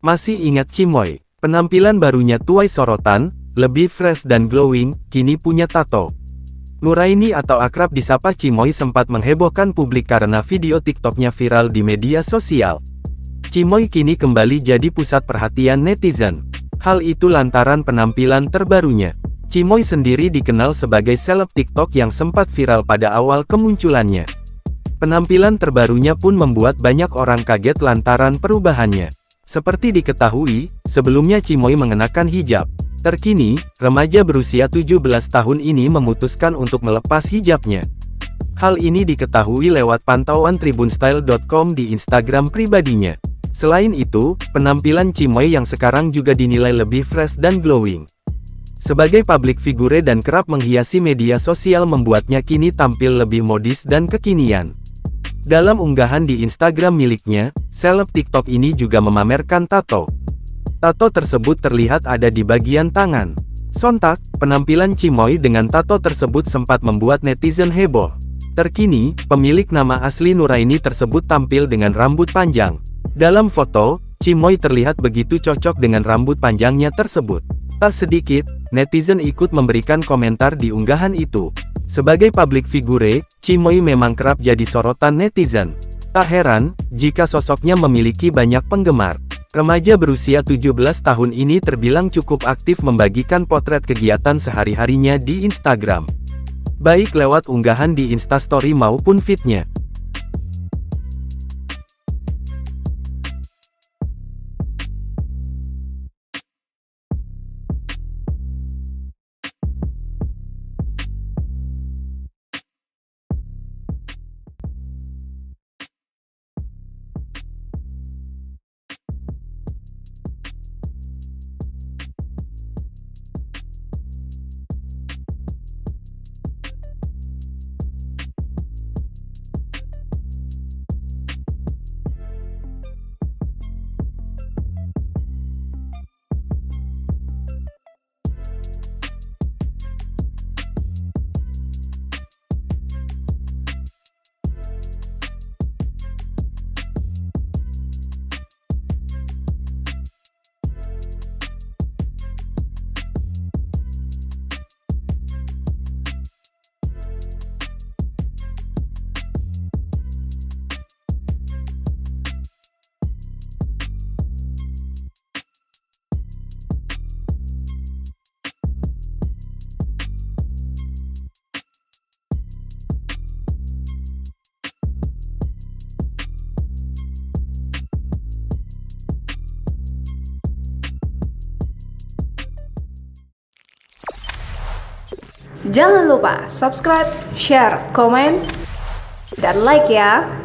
Masih ingat Cimoy? Penampilan barunya tuai sorotan, lebih fresh dan glowing, kini punya tato. Nuraini atau akrab disapa Cimoy sempat menghebohkan publik karena video TikToknya viral di media sosial. Cimoy kini kembali jadi pusat perhatian netizen. Hal itu lantaran penampilan terbarunya. Cimoy sendiri dikenal sebagai seleb TikTok yang sempat viral pada awal kemunculannya. Penampilan terbarunya pun membuat banyak orang kaget lantaran perubahannya. Seperti diketahui, sebelumnya Cimoy mengenakan hijab. Terkini, remaja berusia 17 tahun ini memutuskan untuk melepas hijabnya. Hal ini diketahui lewat pantauan tribunstyle.com di Instagram pribadinya. Selain itu, penampilan Cimoy yang sekarang juga dinilai lebih fresh dan glowing. Sebagai public figure dan kerap menghiasi media sosial membuatnya kini tampil lebih modis dan kekinian. Dalam unggahan di Instagram miliknya, seleb TikTok ini juga memamerkan tato. Tato tersebut terlihat ada di bagian tangan. Sontak, penampilan Cimoy dengan tato tersebut sempat membuat netizen heboh. Terkini, pemilik nama asli Nuraini tersebut tampil dengan rambut panjang. Dalam foto, Cimoy terlihat begitu cocok dengan rambut panjangnya tersebut. Tak sedikit, netizen ikut memberikan komentar di unggahan itu. Sebagai public figure, Cimoy memang kerap jadi sorotan netizen. Tak heran, jika sosoknya memiliki banyak penggemar. Remaja berusia 17 tahun ini terbilang cukup aktif membagikan potret kegiatan sehari-harinya di Instagram. Baik lewat unggahan di Instastory maupun feed-nya. Jangan lupa subscribe, share, komen, dan like ya.